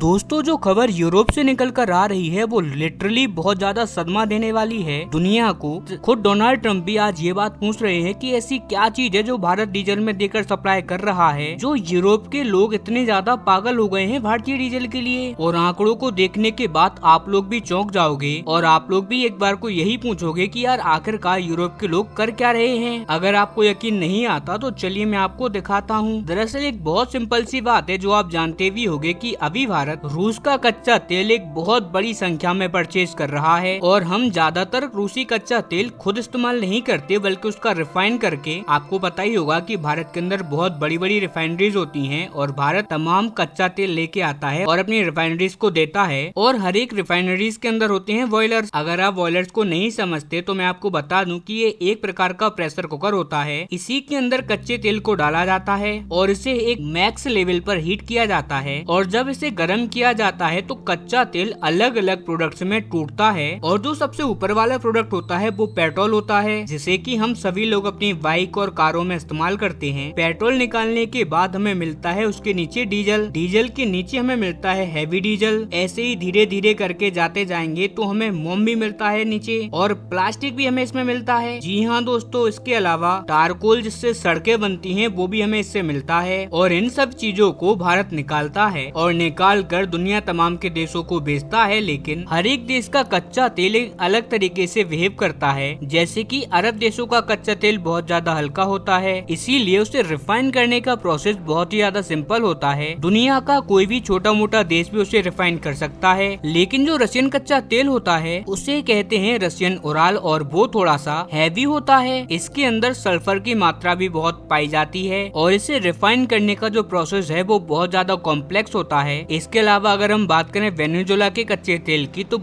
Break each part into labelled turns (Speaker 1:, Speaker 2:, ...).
Speaker 1: दोस्तों, जो खबर यूरोप से निकल कर आ रही है वो लिटरली बहुत ज्यादा सदमा देने वाली है दुनिया को। खुद डोनाल्ड ट्रम्प भी आज ये बात पूछ रहे हैं कि ऐसी क्या चीज है जो भारत डीजल में देकर सप्लाई कर रहा है, जो यूरोप के लोग इतने ज्यादा पागल हो गए हैं भारतीय डीजल के लिए। और आंकड़ों को देखने के बाद आप लोग भी चौंक जाओगे और आप लोग भी एक बार को यही पूछोगे कि यार आखिरकार यूरोप के लोग कर क्या रहे हैं। अगर आपको यकीन नहीं आता तो चलिए मैं आपको दिखाता हूँ। दरअसल एक बहुत सिंपल सी बात है जो आप जानते भी होंगे कि अभी भारत रूस का कच्चा तेल एक बहुत बड़ी संख्या में परचेज कर रहा है और हम ज्यादातर रूसी कच्चा तेल खुद इस्तेमाल नहीं करते बल्कि उसका रिफाइन करके, आपको पता ही होगा कि भारत के अंदर बहुत बड़ी बड़ी रिफाइनरीज होती हैं और भारत तमाम कच्चा तेल लेके आता है और अपनी रिफाइनरीज को देता है। और हर एक रिफाइनरीज के अंदर होते हैं बॉयलर्स। अगर आप बॉयलर्स को नहीं समझते तो मैं आपको बता दूं कि ये एक प्रकार का प्रेशर कुकर होता है। इसी के अंदर कच्चे तेल को डाला जाता है और इसे एक मैक्स लेवल पर हीट किया जाता है और जब इसे गर्म किया जाता है तो कच्चा तेल अलग अलग प्रोडक्ट्स में टूटता है और जो सबसे ऊपर वाला प्रोडक्ट होता है वो पेट्रोल होता है, जिसे कि हम सभी लोग अपनी बाइक और कारों में इस्तेमाल करते हैं। पेट्रोल निकालने के बाद हमें मिलता है उसके नीचे डीजल, डीजल के नीचे हमें मिलता है हैवी डीजल। ऐसे ही धीरे धीरे करके जाते जाएंगे तो हमें मोम भी मिलता है नीचे और प्लास्टिक भी हमें इसमें मिलता है। जी हाँ दोस्तों, इसके अलावा टारकोल जिससे सड़कें बनती हैं वो भी हमें इससे मिलता है और इन सब चीजों को भारत निकालता है और निकाल कर दुनिया तमाम के देशों को बेचता है। लेकिन हर एक देश का कच्चा तेल एक अलग तरीके से बिहेव करता है। जैसे कि अरब देशों का कच्चा तेल बहुत ज्यादा हल्का होता है, इसीलिए उसे रिफाइन करने का प्रोसेस बहुत ही ज्यादा सिंपल होता है। दुनिया का कोई भी छोटा मोटा देश भी उसे रिफाइन कर सकता है। लेकिन जो रशियन कच्चा तेल होता है उसे कहते हैं रशियन उराल और वो थोड़ा सा हैवी होता है। इसके अंदर सल्फर की मात्रा भी बहुत पाई जाती है और इसे रिफाइन करने का जो प्रोसेस है वो बहुत ज्यादा कॉम्प्लेक्स होता है। इसके अलावा अगर हम बात करें वेनेजुएला के कच्चे तेल की तो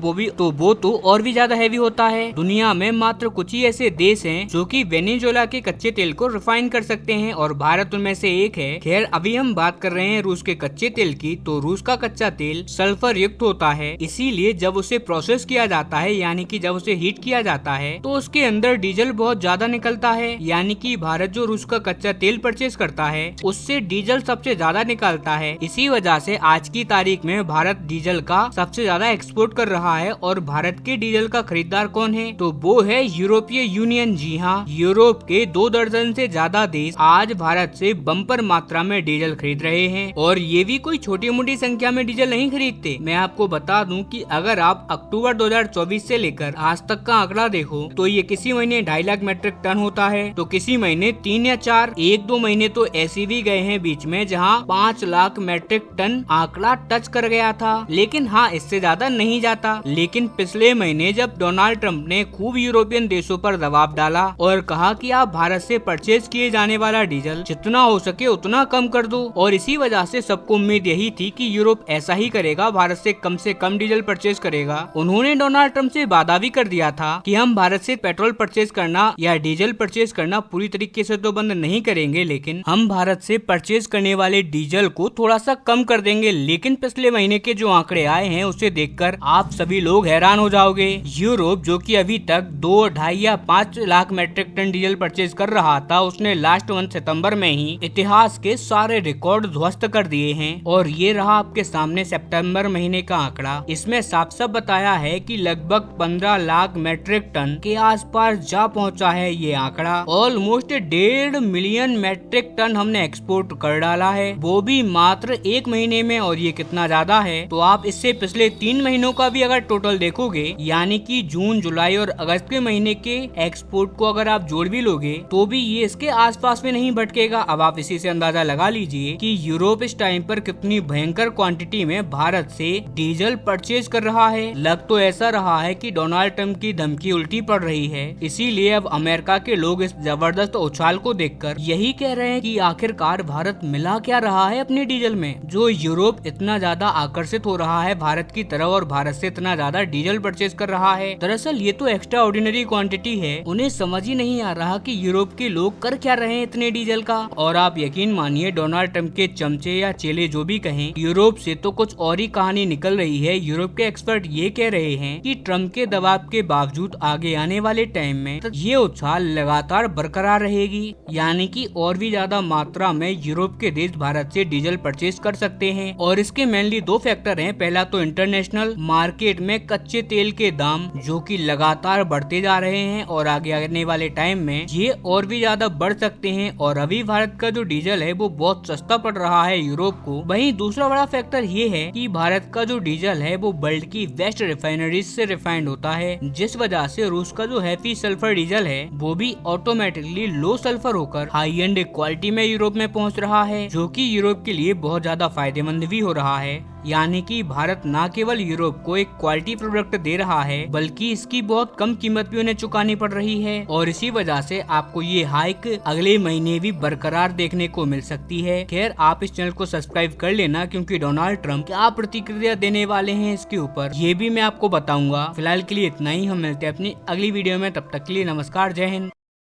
Speaker 1: वो और भी ज्यादा हैवी होता है। दुनिया में मात्र कुछ ही ऐसे देश हैं जो कि वेनेजुएला के कच्चे तेल को रिफाइन कर सकते हैं और भारत उनमें से एक है। खैर अभी हम बात कर रहे हैं रूस के कच्चे तेल की, तो रूस का कच्चा तेल सल्फर युक्त होता है, इसीलिए जब उसे प्रोसेस किया जाता है यानी कि जब उसे हीट किया जाता है तो उसके अंदर डीजल बहुत ज्यादा निकलता है। यानी कि भारत जो रूस का कच्चा तेल परचेज करता है उससे डीजल सबसे ज्यादा निकालता है। इसी वजह से आज की तारीख में भारत डीजल का सबसे ज्यादा एक्सपोर्ट कर रहा है। और भारत के डीजल का खरीदार कौन है? तो वो है यूरोपीय यूनियन। जी हाँ, यूरोप के 2 दर्जन से ज्यादा देश आज भारत से बम्पर मात्रा में डीजल खरीद रहे हैं और ये भी कोई छोटी मोटी संख्या में डीजल नहीं खरीदते। मैं आपको बता दूं कि अगर आप अक्टूबर 2024 से लेकर आज तक का आंकड़ा देखो तो ये किसी महीने 2.5 लाख मेट्रिक टन होता है, तो किसी महीने 3 या 4, 1-2 महीने तो ऐसे भी गए हैं बीच में जहाँ 5 लाख मेट्रिक टन आंकड़ा टच कर गया था। लेकिन हाँ, इससे ज्यादा नहीं जाता। लेकिन पिछले महीने जब डोनाल्ड ट्रम्प ने खूब यूरोपियन देशों पर दबाव डाला और कहा कि आप भारत से परचेज किए जाने वाला डीजल जितना हो सके उतना कम कर दो, और इसी वजह से सबको उम्मीद यही थी कि यूरोप ऐसा ही करेगा, भारत से कम डीजल परचेज करेगा। उन्होंने डोनाल्ड ट्रम्प से वादा भी कर दिया था कि हम भारत से पेट्रोल परचेज करना या डीजल परचेज करना पूरी तरीके से तो बंद नहीं करेंगे, लेकिन हम भारत से परचेज करने वाले डीजल को थोड़ा सा कम कर देंगे। लेकिन पिछले महीने के जो आंकड़े आए हैं उसे देखकर आप सभी लोग हैरान हो जाओगे। यूरोप जो कि अभी तक 2, 2.5 या 5 lakh metric ton diesel purchase कर रहा था, उसने लास्ट 1 सितंबर में ही इतिहास के सारे रिकॉर्ड ध्वस्त कर दिए हैं। और ये रहा आपके सामने सितंबर महीने का आंकड़ा। इसमें साफ साफ बताया है कि लगभग 15 लाख मेट्रिक टन के आसपास जा पहुंचा है ये आंकड़ा। ऑलमोस्ट 1.5 मिलियन मेट्रिक टन हमने एक्सपोर्ट कर डाला है, वो भी मात्र 1 महीने में। और ये कितना ज्यादा है तो आप इससे पिछले 3 महीनों का भी अगर टोटल देखोगे, यानी कि जून, जुलाई और अगस्त के महीने के एक्सपोर्ट को अगर आप जोड़ भी लोगे तो भी ये इसके आसपास में नहीं भटकेगा। अब आप इसी से अंदाजा लगा लीजिए कि यूरोप इस टाइम पर कितनी भयंकर क्वांटिटी में भारत से डीजल परचेज कर रहा है। लग तो ऐसा रहा है कि डोनाल्ड ट्रम्प की धमकी उल्टी पड़ रही है। इसीलिए अब अमेरिका के लोग इस जबरदस्त उछाल को देखकर यही कह रहे हैं कि आखिरकार भारत मिला क्या रहा है अपने डीजल में, जो यूरोप इतना ज्यादा आकर्षित हो रहा है भारत की तरफ और भारत से इतना ज्यादा डीजल परचेज कर रहा है। दरअसल ये तो एक्स्ट्रा ऑर्डिनरी क्वांटिटी है। उन्हें समझ ही नहीं आ रहा कि यूरोप के लोग कर क्या रहे हैं इतने डीजल का। और आप यकीन मानिए, डोनाल्ड ट्रम्प के चमचे या चेले जो भी कहें, यूरोप से तो कुछ और ही कहानी निकल रही है। यूरोप के एक्सपर्ट ये कह रहे हैं कि ट्रम्प के दबाव के बावजूद आगे आने वाले टाइम में ये उछाल लगातार बरकरार रहेगी, यानी कि और भी ज्यादा मात्रा में यूरोप के देश भारत से डीजल परचेज कर सकते हैं। और इसके मेनली दो फैक्टर हैं। पहला तो इंटरनेशनल मार्केट में कच्चे तेल के दाम जो कि लगातार बढ़ते जा रहे हैं और आगे आने वाले टाइम में ये और भी ज्यादा बढ़ सकते हैं। और अभी भारत का जो डीजल है वो बहुत सस्ता पड़ रहा है यूरोप को। वहीं दूसरा बड़ा फैक्टर ये है कि भारत का जो डीजल है वो वर्ल्ड की बेस्ट रिफाइनरीज से रिफाइंड होता है, जिस वजह से रूस का जो हैवी सल्फर डीजल है वो भी ऑटोमेटिकली लो सल्फर होकर हाई एंड क्वालिटी में यूरोप में पहुंच रहा है, जो कि यूरोप के लिए बहुत ज्यादा फायदेमंद भी हो रहा है। यानी कि भारत न केवल यूरोप को एक क्वालिटी प्रोडक्ट दे रहा है बल्कि इसकी बहुत कम कीमत भी उन्हें चुकानी पड़ रही है। और इसी वजह से आपको ये हाइक अगले महीने भी बरकरार देखने को मिल सकती है। खैर, आप इस चैनल को सब्सक्राइब कर लेना, क्योंकि डोनाल्ड ट्रंप क्या प्रतिक्रिया देने वाले हैं इसके ऊपर ये भी मैं आपको बताऊंगा। फिलहाल के लिए इतना ही, हम मिलते हैं अपनी अगली वीडियो में। तब तक के लिए नमस्कार, जय हिंद।